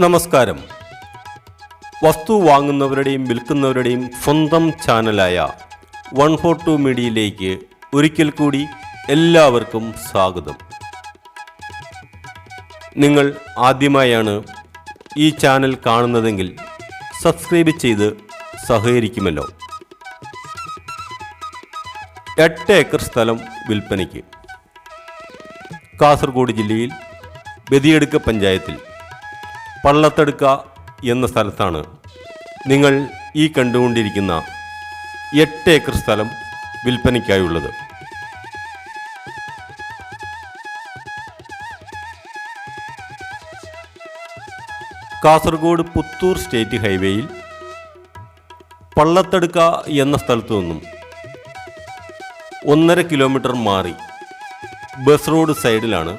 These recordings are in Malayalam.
നമസ്കാരം. വസ്തു വാങ്ങുന്നവരുടെയും വിൽക്കുന്നവരുടെയും സ്വന്തം ചാനലായ 142 മീഡിയയിലേക്ക് ഒരിക്കൽ കൂടി എല്ലാവർക്കും സ്വാഗതം. നിങ്ങൾ ആദ്യമായാണ് ഈ ചാനൽ കാണുന്നതെങ്കിൽ സബ്സ്ക്രൈബ് ചെയ്ത് സഹകരിക്കുമല്ലോ. 8 ഏക്കർ സ്ഥലം വിൽപ്പനയ്ക്ക്. കാസർഗോഡ് ജില്ലയിൽ ബദിയടുക്ക പഞ്ചായത്തിൽ പള്ളത്തടുക്ക എന്ന സ്ഥലത്താണ് നിങ്ങൾ ഈ കണ്ടുകൊണ്ടിരിക്കുന്ന 8 ഏക്കർ സ്ഥലം വിൽപ്പനയ്ക്കായുള്ളത്. കാസർഗോഡ് പുത്തൂർ സ്റ്റേറ്റ് ഹൈവേയിൽ പള്ളത്തടുക്ക എന്ന സ്ഥലത്തു നിന്നും 1.5 കിലോമീറ്റർ മാറി ബസ് റോഡ് സൈഡിലാണ്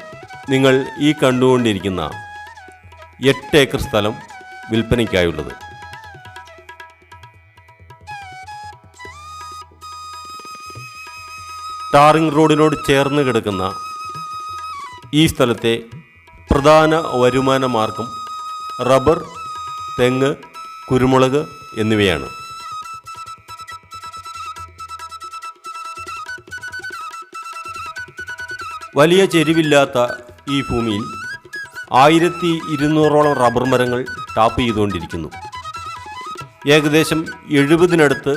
നിങ്ങൾ ഈ കണ്ടുകൊണ്ടിരിക്കുന്ന 8 ഏക്കർ സ്ഥലം വിൽപ്പനയ്ക്കായുള്ളത്. ടാറിംഗ് റോഡിനോട് ചേർന്ന് കിടക്കുന്ന ഈ സ്ഥലത്തെ പ്രധാന വരുമാന മാർഗം റബ്ബർ, തെങ്ങ്, കുരുമുളക് എന്നിവയാണ്. വലിയ ചെരിവില്ലാത്ത ഈ ഭൂമിയിൽ 1200ഓളം റബ്ബർ മരങ്ങൾ ടാപ്പ് ചെയ്തുകൊണ്ടിരിക്കുന്നു. ഏകദേശം 70-നടുത്ത്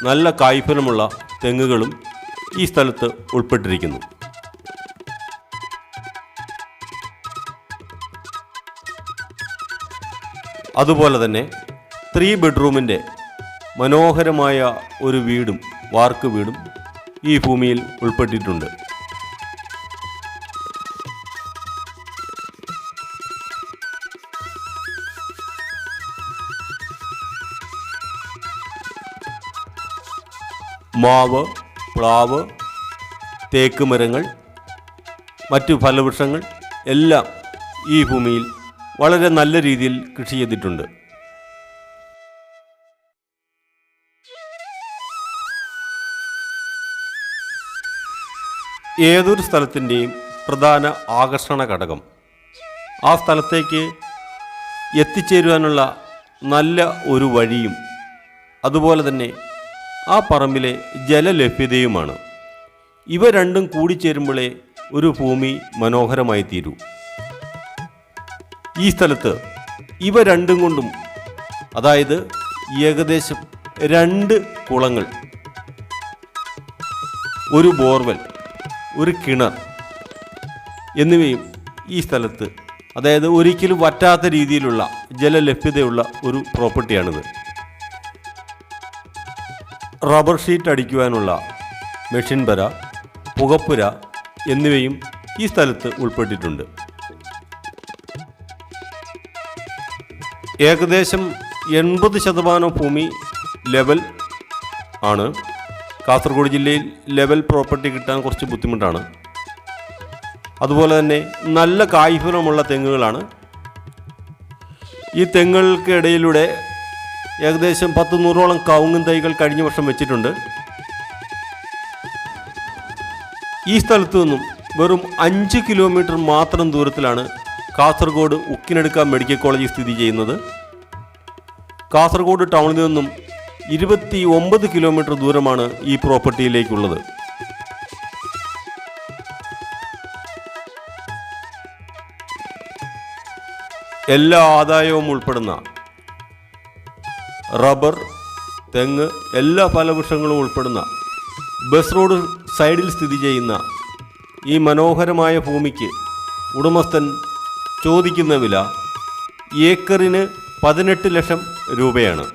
നല്ല കായ്ഫലമുള്ള തെങ്ങുകളും ഈ സ്ഥലത്ത് ഉൾപ്പെട്ടിരിക്കുന്നു. അതുപോലെ തന്നെ 3 ബെഡ്റൂമിൻ്റെ മനോഹരമായ ഒരു വീടും വാർക്ക് വീടും ഈ ഭൂമിയിൽ ഉൾപ്പെട്ടിട്ടുണ്ട്. മാവ്, പ്ലാവ്, തേക്ക് മരങ്ങൾ, മറ്റു ഫലവൃക്ഷങ്ങൾ എല്ലാം ഈ ഭൂമിയിൽ വളരെ നല്ല രീതിയിൽ കൃഷി ചെയ്തിട്ടുണ്ട്. ഏതൊരു സ്ഥലത്തിൻ്റെയും പ്രധാന ആകർഷണ ഘടകം ആ സ്ഥലത്തേക്ക് എത്തിച്ചേരുവാനുള്ള നല്ല ഒരു വഴിയും അതുപോലെ തന്നെ ആ പറമ്പിലെ ജലലഭ്യതയുമാണ്. ഇവ രണ്ടും കൂടിച്ചേരുമ്പോഴേ ഒരു ഭൂമി മനോഹരമായി തീരൂ. ഈ സ്ഥലത്ത് ഇവ രണ്ടും കൊണ്ടും, അതായത് ഏകദേശം 2 കുളങ്ങൾ, ഒരു ബോർവെൽ, ഒരു കിണർ എന്നിവയും ഈ സ്ഥലത്ത്, അതായത് ഒരിക്കലും വറ്റാത്ത രീതിയിലുള്ള ജലലഭ്യതയുള്ള ഒരു പ്രോപ്പർട്ടിയാണിത്. റബ്ബർ ഷീറ്റ് അടിക്കുവാനുള്ള മെഷീൻ പുര, പുകപ്പുര എന്നിവയും ഈ സ്ഥലത്ത് ഉൾപ്പെട്ടിട്ടുണ്ട്. ഏകദേശം 80% ഭൂമി ലെവൽ ആണ്. കാസർഗോഡ് ജില്ലയിൽ ലെവൽ പ്രോപ്പർട്ടി കിട്ടാൻ കുറച്ച് ബുദ്ധിമുട്ടാണ്. അതുപോലെ തന്നെ നല്ല കായ്ഫലമുള്ള തെങ്ങുകളാണ്. ഈ തെങ്ങുകൾക്കിടയിലൂടെ ഏകദേശം 100-100ഓളം കവുങ്ങും തൈകൾ കഴിഞ്ഞ വർഷം വെച്ചിട്ടുണ്ട്. ഈ സ്ഥലത്തു നിന്നും വെറും 5 കിലോമീറ്റർ മാത്രം ദൂരത്തിലാണ് കാസർഗോഡ് ഉക്കിനടുക്ക മെഡിക്കൽ കോളേജ് സ്ഥിതി ചെയ്യുന്നത്. കാസർഗോഡ് ടൗണിൽ നിന്നും 29 കിലോമീറ്റർ ദൂരമാണ് ഈ പ്രോപ്പർട്ടിയിലേക്കുള്ളത്. എല്ലാ ആദായവും ഉൾപ്പെടുന്ന റബ്ബർ, തെങ്ങ്, എല്ലാ ഫലവൃക്ഷങ്ങളും ഉൾപ്പെടുന്ന ബസ് റോഡ് സൈഡിൽ സ്ഥിതി ചെയ്യുന്ന ഈ മനോഹരമായ ഭൂമിക്ക് ഉടമസ്ഥൻ ചോദിക്കുന്ന വില ഏക്കറിന് 18 ലക്ഷം രൂപയാണ്.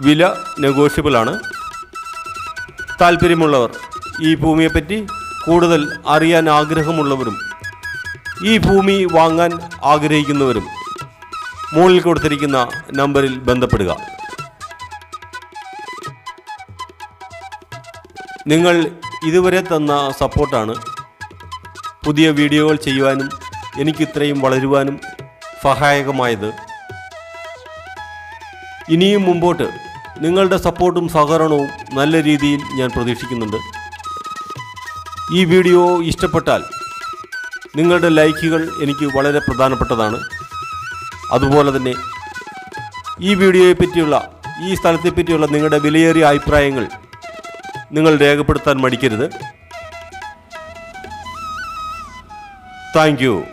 വില നെഗോഷ്യബിളാണ്. താല്പര്യമുള്ളവർ, ഈ ഭൂമിയെപ്പറ്റി കൂടുതൽ അറിയാൻ ആഗ്രഹമുള്ളവരും ഈ ഭൂമി വാങ്ങാൻ ആഗ്രഹിക്കുന്നവരും മുകളിൽ കൊടുത്തിരിക്കുന്ന നമ്പറിൽ ബന്ധപ്പെടുക. നിങ്ങൾ ഇതുവരെ തന്ന സപ്പോർട്ടാണ് പുതിയ വീഡിയോകൾ ചെയ്യുവാനും എനിക്കിത്രയും വളരുവാനും സഹായകമായത്. ഇനിയും മുമ്പോട്ട് നിങ്ങളുടെ സപ്പോർട്ടും സഹകരണവും നല്ല രീതിയിൽ ഞാൻ പ്രതീക്ഷിക്കുന്നുണ്ട്. ഈ വീഡിയോ ഇഷ്ടപ്പെട്ടാൽ നിങ്ങളുടെ ലൈക്കുകൾ എനിക്ക് വളരെ പ്രധാനപ്പെട്ടതാണ്. അതുപോലെ തന്നെ ഈ വീഡിയോയെ പറ്റിയുള്ള ഈ സ്ഥലത്തെ പറ്റിയുള്ള നിങ്ങളുടെ വിലയേറിയ അഭിപ്രായങ്ങൾ നിങ്ങൾ രേഖപ്പെടുത്താൻ മടിക്കരുത്. Thank you.